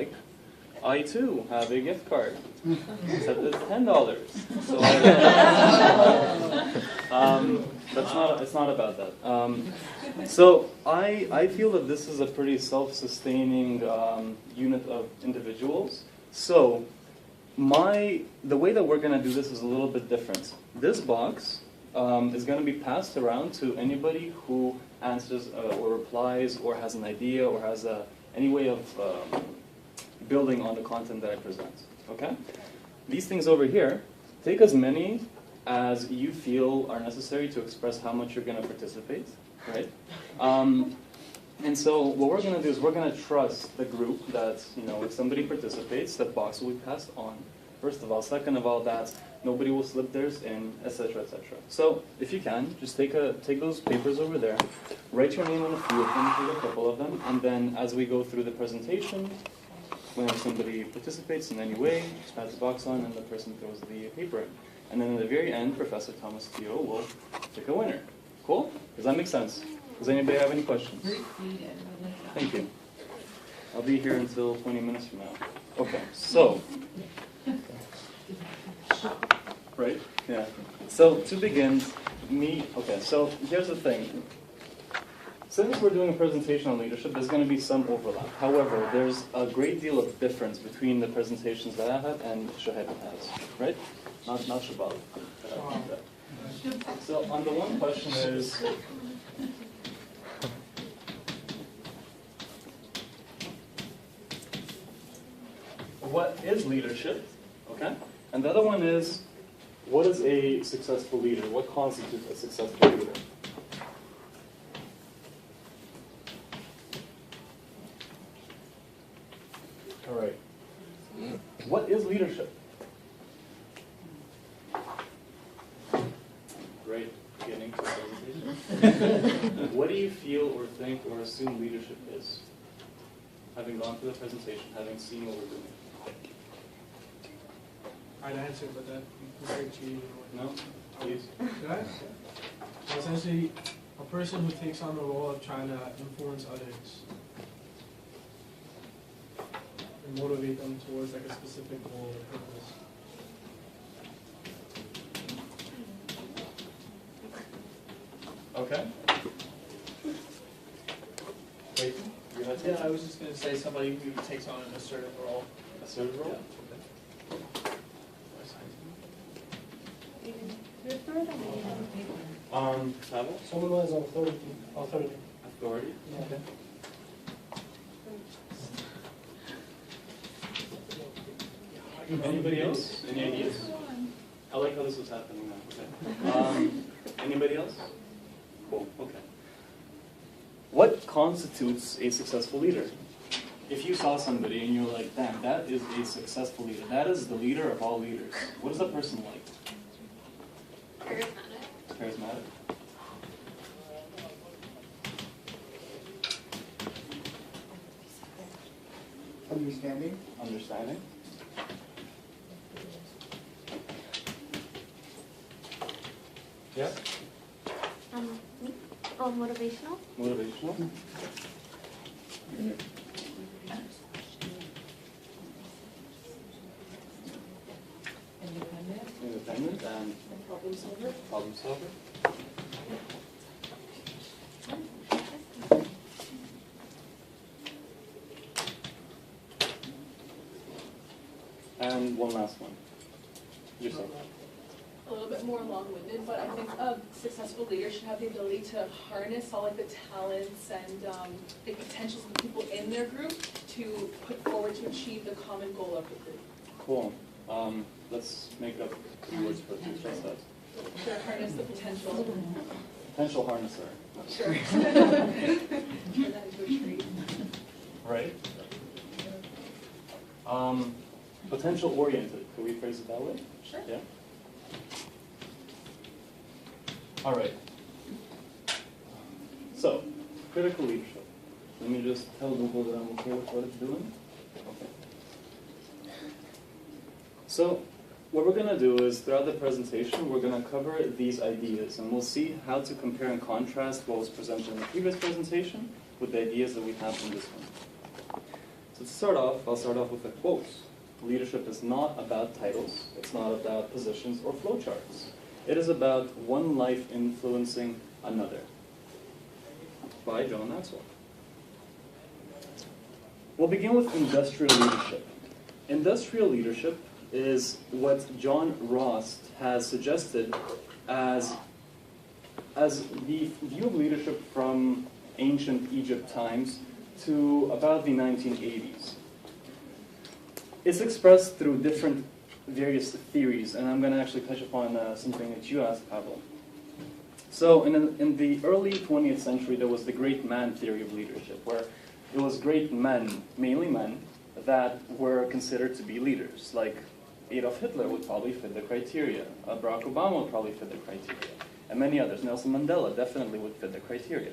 like, I too have a gift card, except it's $10. So it's not about that. So I feel that this is a pretty self-sustaining unit of individuals. So the way that we're going to do this is a little bit different. This box is going to be passed around to anybody who answers or replies or has an idea or has any way of building on the content that I present. Okay? These things over here, take as many as you feel are necessary to express how much you're going to participate, right? And so what we're going to do is we're going to trust the group that, if somebody participates, that box will be passed on. First of all. Second of all, that nobody will slip theirs in, etc., etc. So if you can, just take those papers over there, write your name on a few of them, take a couple of them, and then as we go through the presentation, whenever somebody participates in any way, just pass the box on and the person throws the paper in. And then at the very end, Professor Thomas Teo will pick a winner. Cool? Does that make sense? Does anybody have any questions? Thank you. I'll be here until 20 minutes from now. Okay, so. Right? Yeah. So to begin, so here's the thing. Since we're doing a presentation on leadership, there's going to be some overlap. However, there's a great deal of difference between the presentations that I have and Shahab has, right? Not Shabab. So on the one question is, what is leadership? Okay? And the other one is, what is a successful leader? What constitutes a successful leader? All right. What is leadership? Great beginning to the presentation. What do you feel or think or assume leadership is? Having gone through the presentation, having seen what we're doing. I'd answer, but that very cheating. No? Please. Well, essentially, a person who takes on the role of trying to influence others and motivate them towards like a specific goal or purpose. Okay. Wait, you had to? Yeah, I was just going to say somebody who takes on an assertive role. Assertive role? Yeah. Travel? Someone who has authority. Authority? Yeah. Okay. Anybody else? Any ideas? I like how this is happening now. Okay. Anybody else? Cool. Okay. What constitutes a successful leader? If you saw somebody and you're like, damn, that is a successful leader. That is the leader of all leaders. What is that person like? Charismatic. Charismatic. Understanding. Understanding. Yeah. Motivational. Motivational. Independent and Problem solver. problem solver. And one last one. Yourself. A little bit more long-winded, but I think a successful leader should have the ability to harness all like the talents and the potentials of the people in their group to put forward to achieve the common goal of the group. Cool. Let's make up two words for two stress that. To harness the potential. Potential harnesser. Sure. Turn that into a trait. Right. Potential oriented. Can we phrase it that way? Sure. Yeah. All right. So, critical leadership. Let me just tell Google that I'm okay with what it's doing. Okay. So, what we're going to do is, throughout the presentation, we're going to cover these ideas, and we'll see how to compare and contrast what was presented in the previous presentation with the ideas that we have in this one. So start off, I'll start off with a quote. Leadership is not about titles, it's not about positions or flowcharts. It is about one life influencing another. By John Maxwell. We'll begin with industrial leadership. Industrial leadership is what John Ross has suggested as the view of leadership from ancient Egypt times to about the 1980s. It's expressed through different various theories, and I'm going to actually touch upon something that you asked, Pavel. So in the early 20th century, there was the great man theory of leadership, where it was great men, mainly men, that were considered to be leaders. Like Adolf Hitler would probably fit the criteria. Barack Obama would probably fit the criteria. And many others. Nelson Mandela definitely would fit the criteria.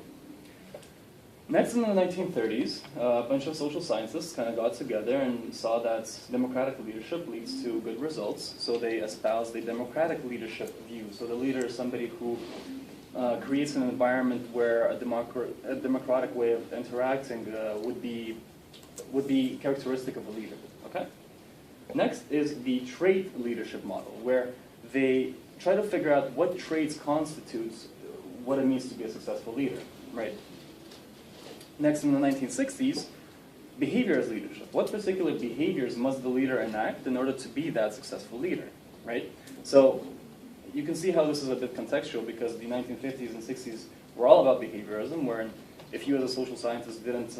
Next, in the 1930s, a bunch of social scientists kind of got together and saw that democratic leadership leads to good results, so they espoused the democratic leadership view. So the leader is somebody who creates an environment where a democratic way of interacting would be characteristic of a leader. Okay? Next is the trait leadership model, where they try to figure out what traits constitutes what it means to be a successful leader, right? Next, in the 1960s, behavior as leadership. What particular behaviors must the leader enact in order to be that successful leader, right? So you can see how this is a bit contextual, because the 1950s and 60s were all about behaviorism, where if you as a social scientist didn't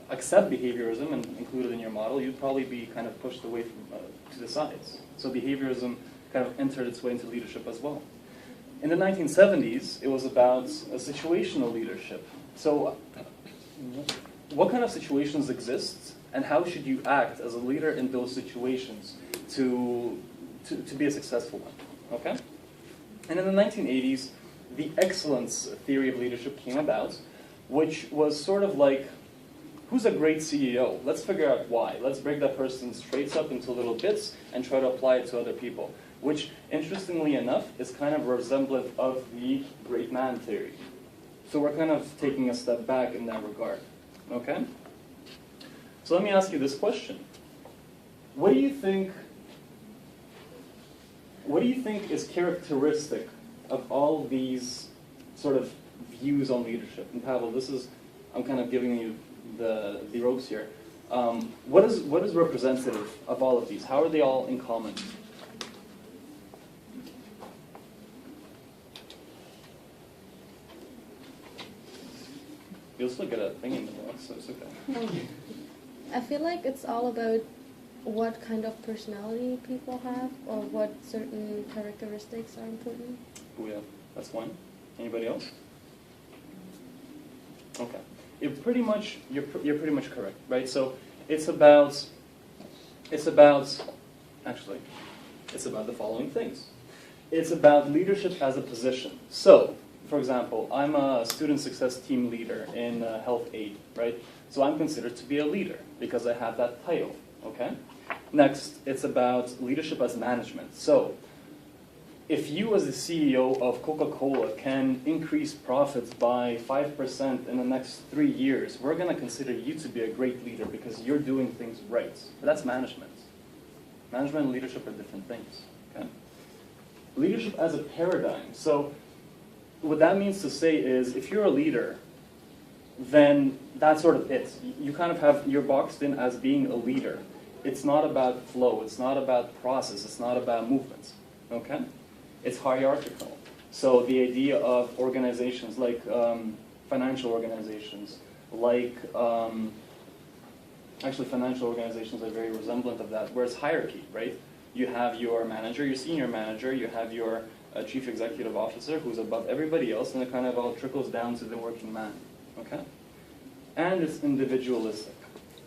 accept behaviorism and include it in your model, you'd probably be kind of pushed away from, to the sides. So behaviorism kind of entered its way into leadership as well. In the 1970s, it was about a situational leadership. So what kind of situations exist, and how should you act as a leader in those situations to be a successful one, okay? And in the 1980s, the excellence theory of leadership came about, which was sort of like, who's a great CEO? Let's figure out why. Let's break that person's traits up into little bits and try to apply it to other people, which, interestingly enough, is kind of resemblant of the great man theory. So we're kind of taking a step back in that regard, okay? So let me ask you this question. What do you think is characteristic of all these sort of views on leadership? And Pavel, I'm kind of giving you the ropes here. What is representative of all of these? How are they all in common? You'll still get a thing in the box, so it's okay. I feel like it's all about what kind of personality people have, or what certain characteristics are important. Oh yeah, that's one. Anybody else? Okay, you're pretty much correct, right? So it's about the following things. It's about leadership as a position. So, for example, I'm a student success team leader in health aid, right? So I'm considered to be a leader because I have that title, okay? Next, it's about leadership as management. So if you as the CEO of Coca-Cola can increase profits by 5% in the next 3 years, we're going to consider you to be a great leader because you're doing things right. But that's management. Management and leadership are different things, okay? Leadership as a paradigm. So what that means to say is, if you're a leader, then that's sort of it. You kind of you're boxed in as being a leader. It's not about flow, it's not about process, it's not about movements, okay? It's hierarchical. So the idea of organizations like financial organizations, like, actually financial organizations are very resemblant of that, where it's hierarchy, right? You have your manager, your senior manager, you have your chief executive officer who's above everybody else, and it kind of all trickles down to the working man, okay? And it's individualistic.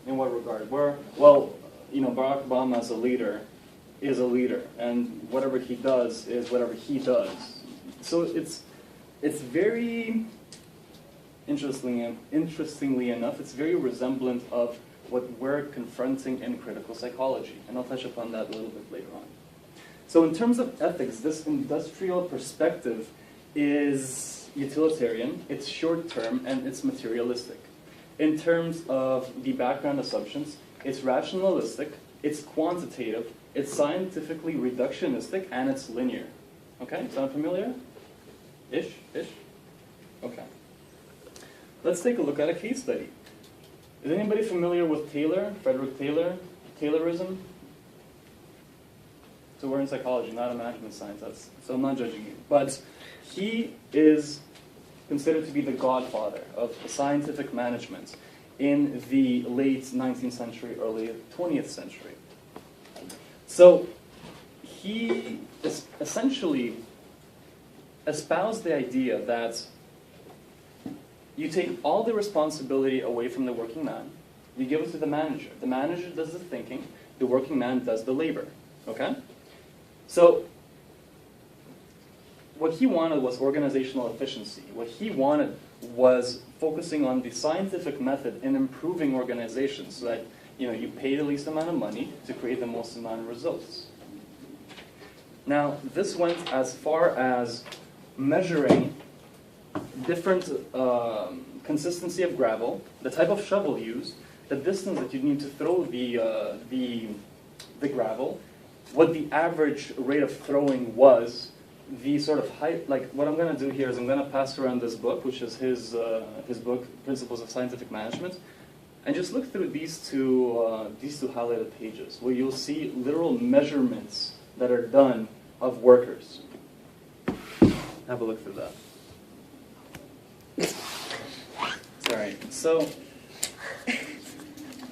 In what regard? Well, you know, Barack Obama as a leader is a leader, and whatever he does is whatever he does. So it's very, interestingly enough, it's very resemblant of what we're confronting in critical psychology, and I'll touch upon that a little bit later on. So in terms of ethics, this industrial perspective is utilitarian, it's short-term, and it's materialistic. in terms of the background assumptions, it's rationalistic, it's quantitative, it's scientifically reductionistic, and it's linear. Okay, sound familiar? Ish? Okay. Let's take a look at a case study. Is anybody familiar with Taylor, Frederick Taylor, Taylorism? So we're in psychology, not a management science, so I'm not judging you. But he is considered to be the godfather of scientific management in the late 19th century, early 20th century. So he essentially espoused the idea that you take all the responsibility away from the working man, you give it to the manager. The manager does the thinking, the working man does the labor. Okay? So what he wanted was organizational efficiency. What he wanted was focusing on the scientific method in improving organizations so that you pay the least amount of money to create the most amount of results. Now, this went as far as measuring different consistency of gravel, the type of shovel used, the distance that you need to throw the gravel, what the average rate of throwing was, the sort of height. Like what I'm going to do here is I'm going to pass around this book, which is his book, Principles of Scientific Management, and just look through these two highlighted pages, where you'll see literal measurements that are done of workers. Have a look through that. Sorry. So,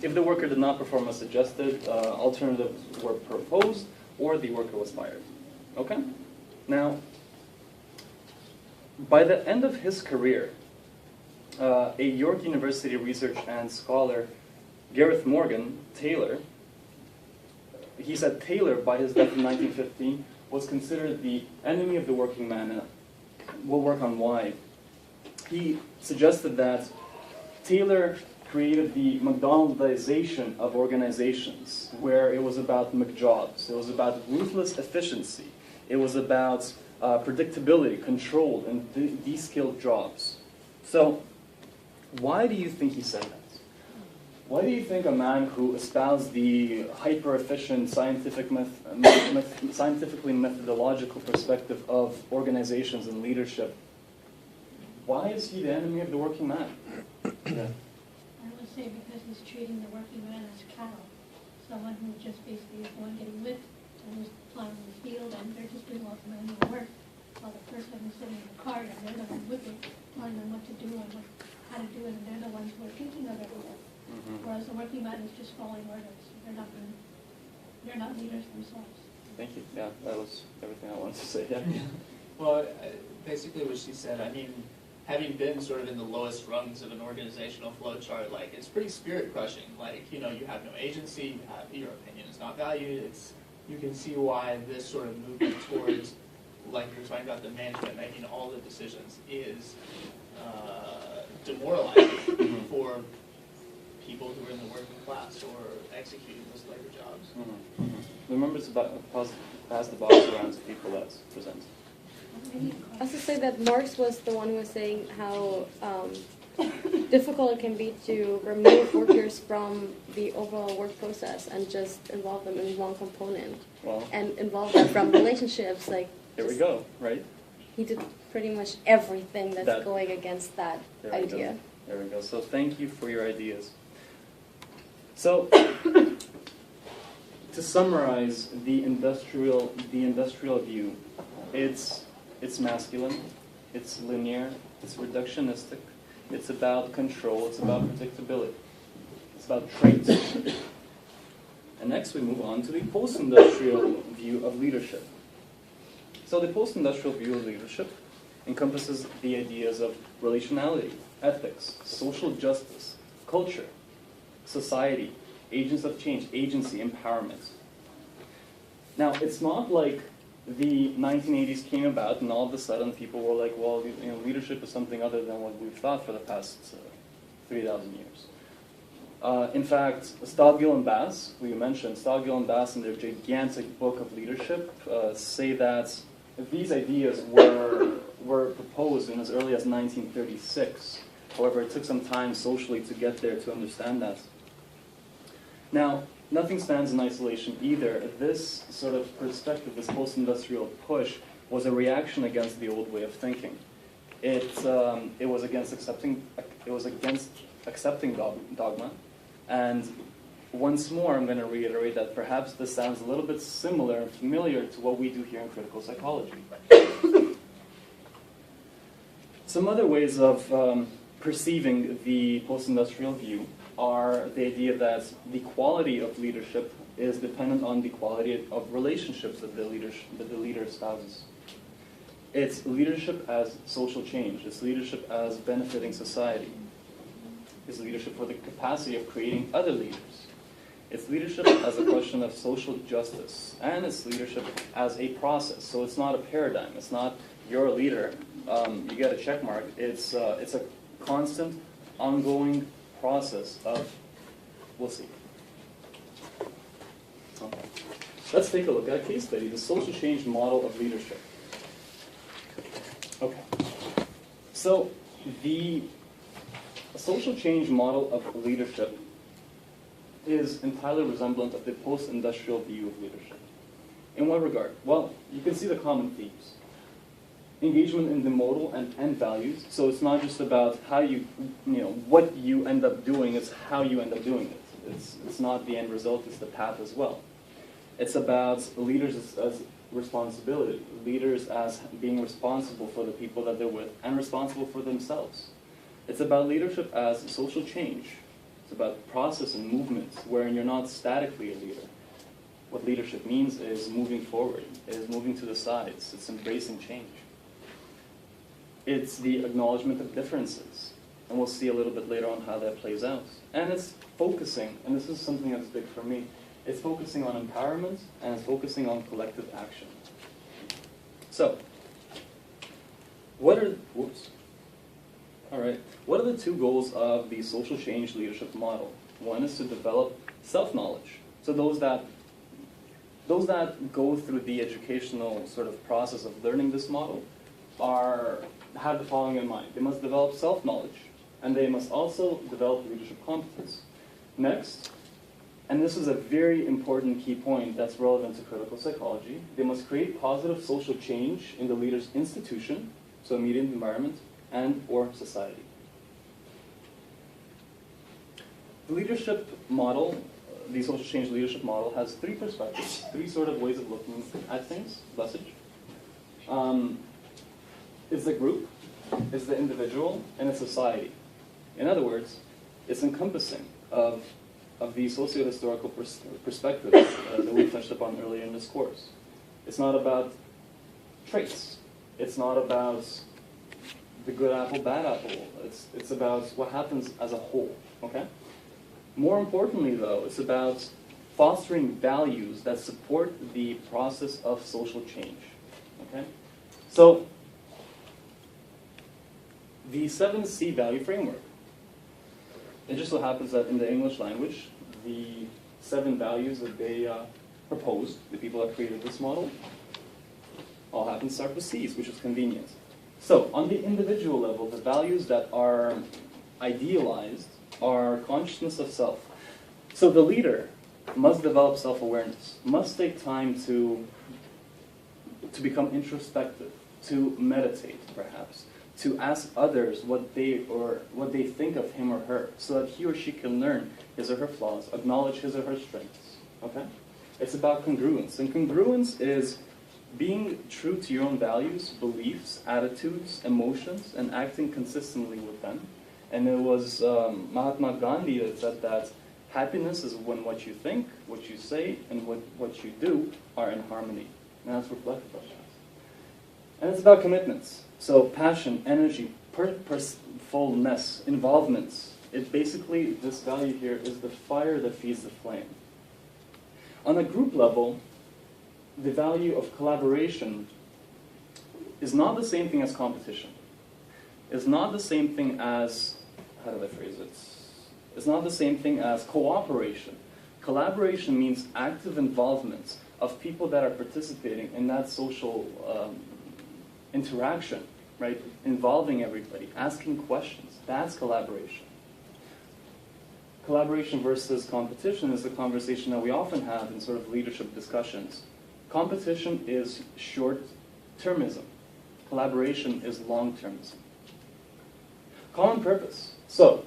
if the worker did not perform as suggested, alternatives were proposed, or the worker was fired. Okay? Now, by the end of his career, a York University researcher and scholar, Gareth Morgan Taylor, he said Taylor, by his death in 1915, was considered the enemy of the working man. And we'll work on why. He suggested that Taylor created the McDonaldization of organizations, where it was about McJobs. It was about ruthless efficiency. It was about predictability, control, and de-skilled jobs. So, why do you think he said that? Why do you think a man who espoused the hyper-efficient, scientifically methodological perspective of organizations and leadership, why is he the enemy of the working man? Yeah. I would say because he's treating the working man as cattle. Someone who just basically is one getting whipped and who's plowing the field and they're just doing all the manual work. While the person who's sitting in the car and they're the ones whipping, telling them what to do and how to do it, and they're the ones who are thinking of everything. Whereas the working man is just following orders. They're not leaders themselves. Thank you. Yeah, that was everything I wanted to say. Yeah. Well, basically what she said, I mean, having been sort of in the lowest rungs of an organizational flowchart, like, it's pretty spirit crushing. Like, you have no agency, your opinion is not valued. You can see why this sort of movement towards, like you're talking about, the management making all the decisions is demoralizing for people who are in the working class or executing those labor jobs. Remember to pass the box around to people that present. I was to say that Marx was the one who was saying how difficult it can be to remove workers from the overall work process and just involve them in one component. Well, And involve them from relationships. Like here we go, right? he did pretty much everything that's going against that idea. There we go. So thank you for your ideas. So to summarize the industrial view, it's masculine, it's linear, it's reductionistic, it's about control, it's about predictability, it's about traits. And next we move on to the post-industrial view of leadership. So the post-industrial view of leadership encompasses the ideas of relationality, ethics, social justice, culture, society, agents of change, agency, empowerment. Now, it's not like the 1980s came about and all of a sudden people were like, well, leadership is something other than what we've thought for the past 3,000 years. In fact, Stogdill and Bass, who you mentioned, Stogdill and Bass in their gigantic book of leadership say that these ideas were proposed in as early as 1936 However, it took some time socially to get there to understand that. Now, nothing stands in isolation either. This sort of perspective, this post-industrial push, was a reaction against the old way of thinking. It was against accepting dogma, and once more, I'm going to reiterate that perhaps this sounds a little bit similar and familiar to what we do here in critical psychology. Some other ways of perceiving the post-industrial view are the idea that the quality of leadership is dependent on the quality of relationships that the leader espouses. It's leadership as social change. It's leadership as benefiting society. It's leadership for the capacity of creating other leaders. It's leadership as a question of social justice. And it's leadership as a process. So it's not a paradigm. It's not you're a leader, you get a check mark. It's a constant, ongoing process of, we'll see. Okay. Let's take a look at a case study, the social change model of leadership. Okay. So the social change model of leadership is entirely resemblant of the post-industrial view of leadership. In what regard? Well, you can see the common themes. Engagement in the modal and end values. So it's not just about how what you end up doing, it's how you end up doing it. It's not the end result, it's the path as well. It's about leaders as responsibility, leaders as being responsible for the people that they're with and responsible for themselves. It's about leadership as social change. It's about process and movement, wherein you're not statically a leader. What leadership means is moving forward, is moving to the sides, it's embracing change. It's the acknowledgement of differences, and we'll see a little bit later on how that plays out. And it's focusing, and this is something that's big for me, it's focusing on empowerment and it's focusing on collective action. So, what are the two goals of the social change leadership model? One is to develop self-knowledge. So those that go through the educational sort of process of learning this model have the following in mind. They must develop self-knowledge, and they must also develop leadership competence. Next, and this is a very important key point that's relevant to critical psychology, they must create positive social change in the leader's institution, so immediate environment, and or society. The leadership model, the social change leadership model, has three perspectives, three sort of ways of looking at things, message. It's the group, it's the individual, and it's society. In other words, it's encompassing of the socio-historical perspectives that we touched upon earlier in this course. It's not about traits. It's not about the good apple, bad apple. It's about what happens as a whole, okay? More importantly, though, it's about fostering values that support the process of social change, okay? So, the 7C value framework. It just so happens that in the English language, the 7 values that they proposed, the people that created this model, all happen to start with C's, which is convenient. So, on the individual level, the values that are idealized are consciousness of self. So the leader must develop self-awareness, must take time to become introspective, to meditate, perhaps, to ask others what they think of him or her, so that he or she can learn his or her flaws, acknowledge his or her strengths. Okay? It's about congruence, and congruence is being true to your own values, beliefs, attitudes, emotions, and acting consistently with them. And it was Mahatma Gandhi that said that happiness is when what you think, what you say, and what you do are in harmony. And that's reflective of that. And it's about commitments. So passion, energy, purposefulness, involvement. It basically, this value here is the fire that feeds the flame. On a group level, the value of collaboration is not the same thing as competition. It's not the same thing as, how do I phrase it? It's not the same thing as cooperation. Collaboration means active involvement of people that are participating in that social interaction. right? Involving everybody, asking questions. That's collaboration. Collaboration versus competition is the conversation that we often have in sort of leadership discussions. Competition is short-termism. Collaboration is long-termism. Common purpose. So,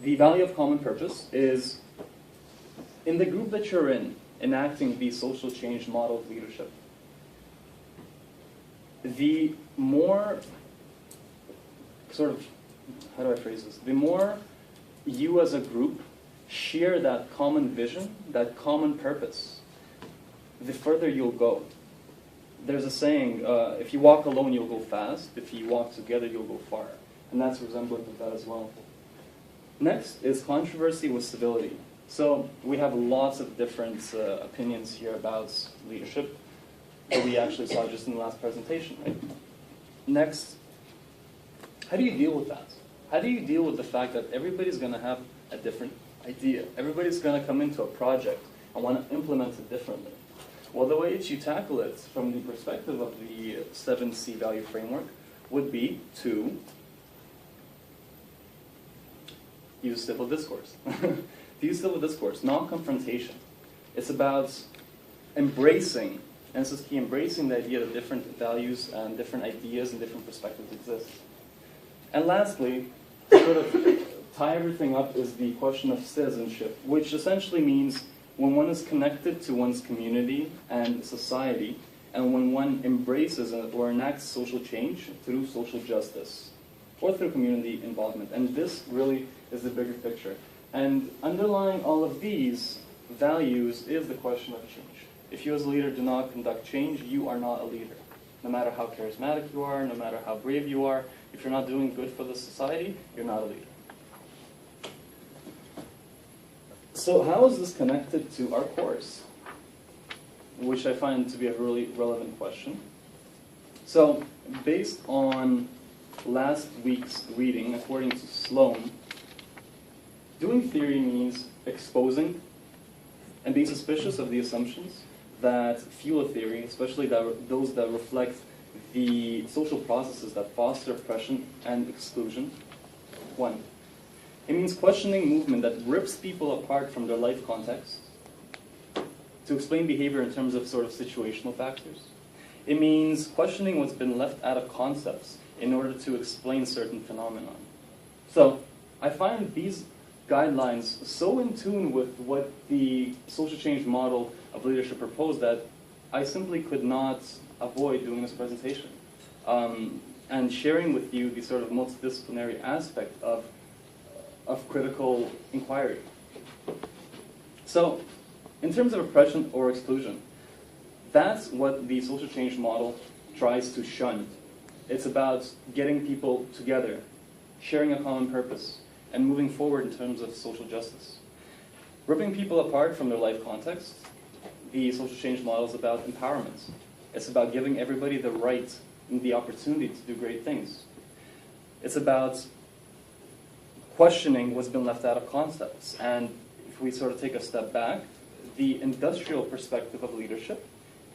the value of common purpose is, in the group that you're in, enacting the social change model of leadership, the more, sort of, how do I phrase this? The more you as a group share that common vision, that common purpose, the further you'll go. There's a saying, if you walk alone, you'll go fast. If you walk together, you'll go far. And that's resemblant of that as well. Next is controversy with civility. So we have lots of different opinions here about leadership that we actually saw just in the last presentation, right? Next, how do you deal with that? How do you deal with the fact that everybody's going to have a different idea? Everybody's going to come into a project and want to implement it differently. Well, the way that you tackle it from the perspective of the 7C value framework would be to use civil discourse. To use civil discourse, not confrontation. It's about embracing, and this is key, embracing the idea that different values and different ideas and different perspectives exist. And lastly, to sort of tie everything up is the question of citizenship, which essentially means when one is connected to one's community and society, and when one embraces or enacts social change through social justice, or through community involvement. And this really is the bigger picture. And underlying all of these values is the question of change. If you as a leader do not conduct change, you are not a leader. No matter how charismatic you are, no matter how brave you are, if you're not doing good for the society, you're not a leader. So how is this connected to our course? Which I find to be a really relevant question. So, based on last week's reading, according to Sloan, doing theory means exposing and being suspicious of the assumptions that fuel a theory, especially those that reflect the social processes that foster oppression and exclusion. One, it means questioning movement that rips people apart from their life context to explain behavior in terms of sort of situational factors. It means questioning what's been left out of concepts in order to explain certain phenomenon. So I find these guidelines so in tune with what the social change model of leadership proposed that I simply could not avoid doing this presentation and sharing with you the sort of multidisciplinary aspect of critical inquiry. So, in terms of oppression or exclusion, that's what the social change model tries to shun. It's about getting people together, sharing a common purpose, and moving forward in terms of social justice. Ripping people apart from their life context, the social change model is about empowerment. It's about giving everybody the right and the opportunity to do great things. It's about questioning what's been left out of concepts. And if we sort of take a step back, the industrial perspective of leadership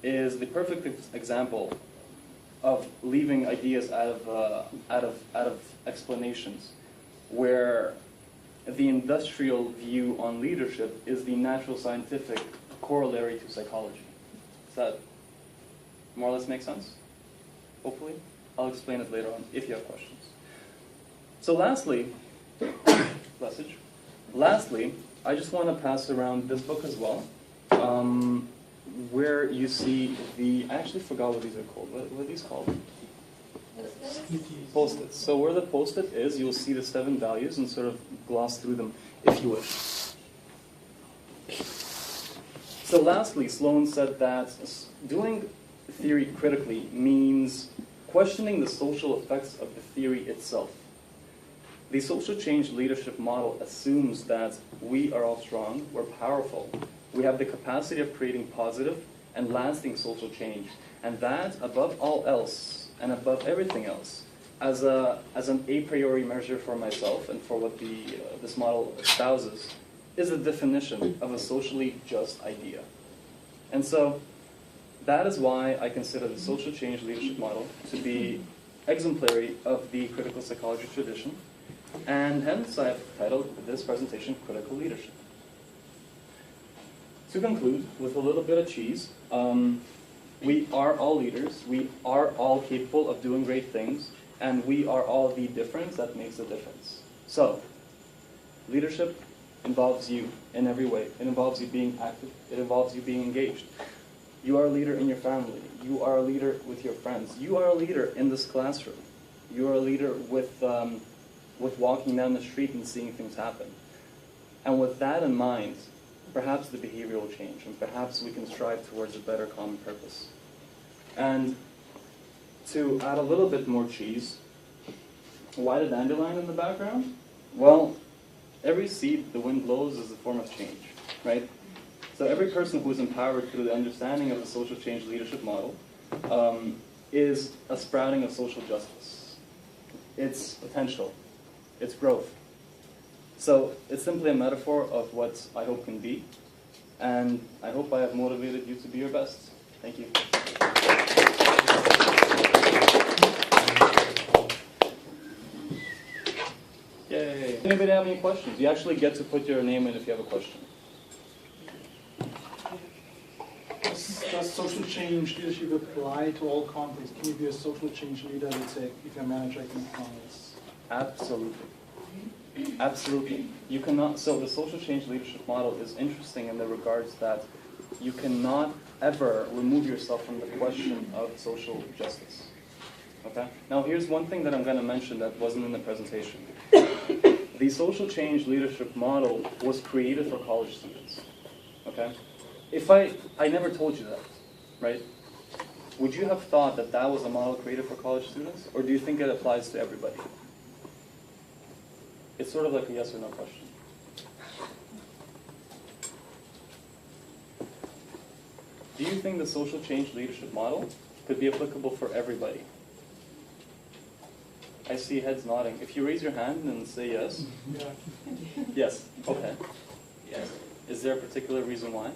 is the perfect example of leaving ideas out of explanations, where the industrial view on leadership is the natural scientific corollary to psychology. Does that more or less make sense? Hopefully. I'll explain it later on if you have questions. So lastly, I just want to pass around this book as well, where you see the, I actually forgot what these are called. What are these called? Post-its. So where the post-it is, you'll see the 7 values and sort of gloss through them if you wish. So lastly, Sloan said that doing theory critically means questioning the social effects of the theory itself. The social change leadership model assumes that we are all strong, we're powerful, we have the capacity of creating positive and lasting social change, and that, above all else, and above everything else, as an a priori measure for myself and for what this model espouses, is the definition of a socially just idea. And so, that is why I consider the social change leadership model to be exemplary of the critical psychology tradition, and hence I have titled this presentation Critical Leadership. To conclude with a little bit of cheese, we are all leaders, we are all capable of doing great things, and we are all the difference that makes a difference. So, leadership involves you in every way. It involves you being active, it involves you being engaged. You are a leader in your family, you are a leader with your friends, you are a leader in this classroom, you are a leader with walking down the street and seeing things happen. And with that in mind, perhaps the behavior will change, and perhaps we can strive towards a better common purpose. And to add a little bit more cheese, why the dandelion in the background? Well, every seed the wind blows is a form of change, right? So every person who is empowered through the understanding of the social change leadership model is a sprouting of social justice. It's potential, it's growth. So it's simply a metaphor of what I hope can be, and I hope I have motivated you to be your best. Thank you. Yay. Anybody have any questions? You actually get to put your name in if you have a question. Does social change leadership apply to all contexts? Can you be a social change leader, let's say, if you're a manager at McDonald's? Absolutely. Absolutely. You cannot, so the social change leadership model is interesting in the regards that you cannot ever remove yourself from the question of social justice. Okay? Now here's one thing that I'm going to mention that wasn't in the presentation. The social change leadership model was created for college students. Okay? If I never told you that, right? Would you have thought that that was a model created for college students? Or do you think it applies to everybody? It's sort of like a yes or no question. Do you think the social change leadership model could be applicable for everybody? I see heads nodding. If you raise your hand and say yes. Yeah. Yes. Okay. Yes. Is there a particular reason why?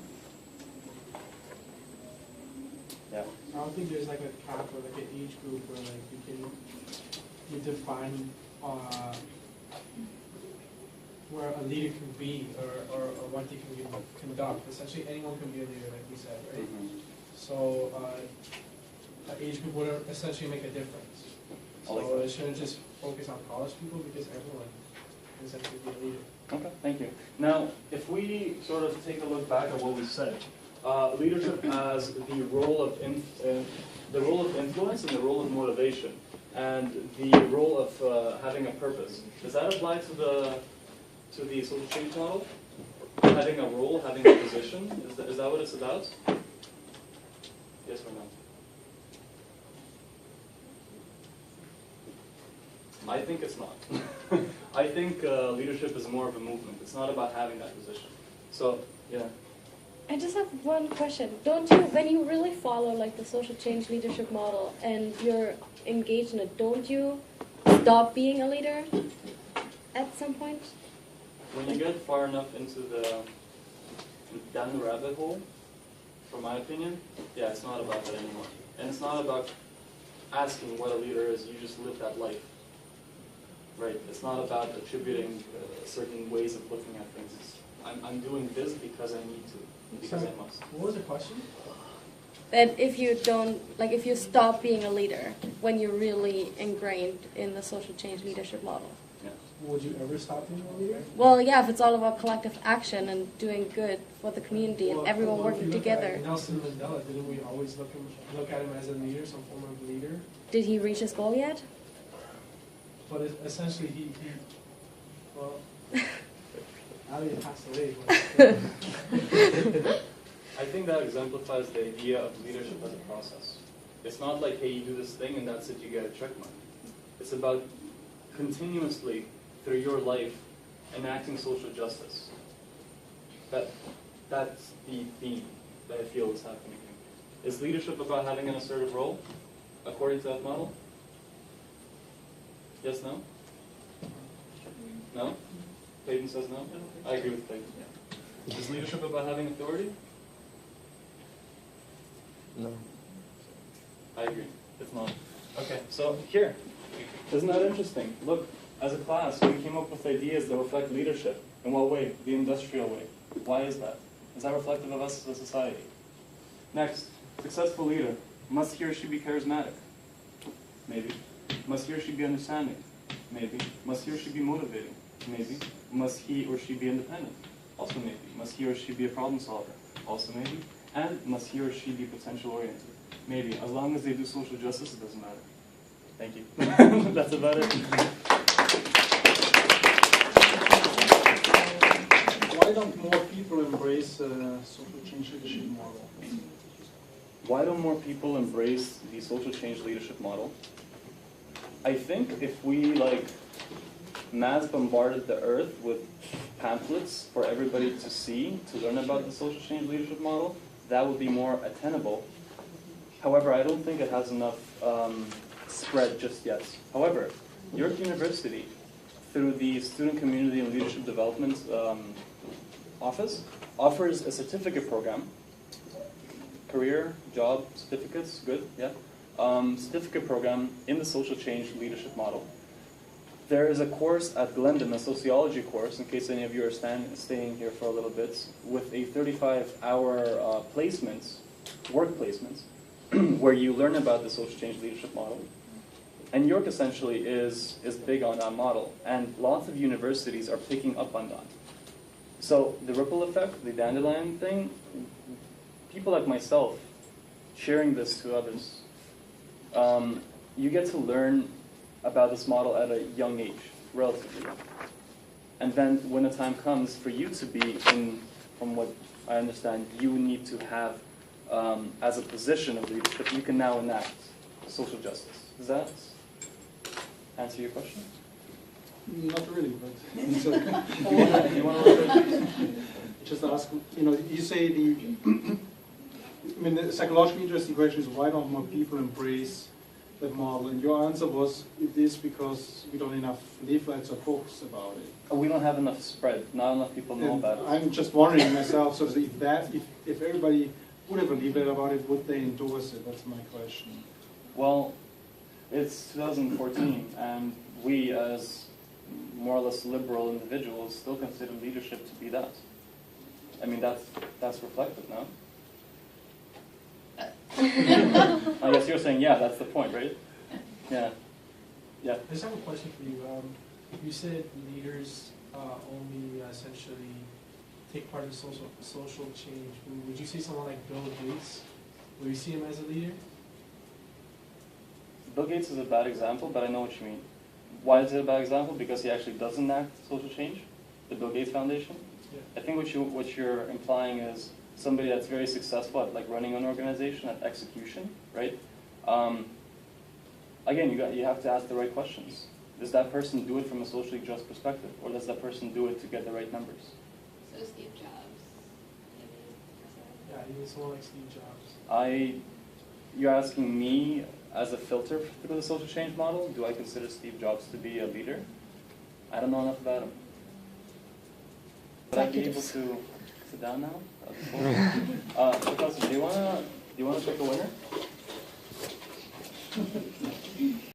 Yeah. I don't think there's like a cap or like an age group where like you define where a leader can be or what they can conduct. Essentially, anyone can be a leader, like we said, right? Mm-hmm. So an age group would essentially make a difference. I like So that. it shouldn't just focus on college people because everyone can essentially be a leader. Okay, thank you. Now, if we sort of take a look back at what we said, leadership as the role of influence and the role of motivation, and the role of having a purpose. Does that apply to the social change model? Having a role, having a position, is that what it's about? Yes or no? I think it's not. I think leadership is more of a movement. It's not about having that position. So, yeah. I just have one question. Don't you, when you really follow like the social change leadership model and you're engaged in it, don't you stop being a leader at some point? When you get far enough into down the rabbit hole, from my opinion, yeah, it's not about that anymore. And it's not about asking what a leader is. You just live that life. Right? It's not about attributing certain ways of looking at things. I'm doing this because I need to, because I must. What was the question? That if you don't, like if you stop being a leader when you're really ingrained in the social change leadership model. Yeah. Would you ever stop being a leader? Well, yeah, if it's all about collective action and doing good for the community and Well, everyone well, if working you look together. at Nelson Mandela, didn't we always look at him as a leader, some form of leader? Did he reach his goal yet? But essentially, he well, Ali passed away. But, I think that exemplifies the idea of leadership as a process. It's not like, hey, you do this thing and that's it, you get a check mark. It's about continuously, through your life, enacting social justice. That's the theme that I feel is happening here. Is leadership about having an assertive role, according to that model? Yes, no? No? Peyton says no? I agree with Peyton. Is leadership about having authority? No. I agree. It's not. Okay, so here, isn't that interesting? Look, as a class, we came up with ideas that reflect leadership. In what way? The industrial way. Why is that? Is that reflective of us as a society? Next, successful leader. Must he or she be charismatic? Maybe. Must he or she be understanding? Maybe. Must he or she be motivating? Maybe. Must he or she be independent? Also maybe. Must he or she be a problem solver? Also maybe. And must he or she be potential oriented? Maybe. As long as they do social justice, it doesn't matter. Thank you. That's about it. Why don't more people embrace social change leadership model? Why don't more people embrace the social change leadership model? I think if we mass bombarded the earth with pamphlets for everybody to see, to learn about the social change leadership model, that would be more attainable. However, I don't think it has enough spread just yet. However, York University, through the Student Community and Leadership Development Office, offers a certificate program. Career, job, certificates, good, yeah. Certificate program in the social change leadership model. There is a course at Glendon, a sociology course, in case any of you are staying here for a little bit, with a 35-hour work placements, where you learn about the social change leadership model. And York essentially is big on that model, and lots of universities are picking up on that. So the ripple effect, the dandelion thing, people like myself sharing this to others, you get to learn about this model at a young age, relatively. And then when the time comes for you to be in, from what I understand, you need to have as a position of leadership, you can now enact social justice. Does that answer your question? Not really, but it's You want to just ask, you say the psychologically interesting question is why don't more people embrace that model? And your answer was it is because we don't have enough leaflets or books about it. We don't have enough spread. Not enough people know And about it. I'm just wondering myself, so if everybody would have a leaflet about it, would they endorse it? That's my question. Well, it's 2014, and we as more or less liberal individuals still consider leadership to be that. I mean, that's reflected now. I guess you're saying, yeah, that's the point, right? Yeah. Yeah. I just have a question for you. You said leaders only essentially take part in social change. Would you say someone like Bill Gates? Would you see him as a leader? Bill Gates is a bad example, but I know what you mean. Why is it a bad example? Because he actually does enact social change, the Bill Gates Foundation. Yeah. I think what you're implying is somebody that's very successful at running an organization, at execution, right? Again, you have to ask the right questions. Does that person do it from a socially just perspective, or does that person do it to get the right numbers? So Steve Jobs, Yeah, even someone like Steve Jobs. You're asking me as a filter through the social change model, do I consider Steve Jobs to be a leader? I don't know enough about him. Would I be able to sit down now? Professor, do you wanna pick a winner?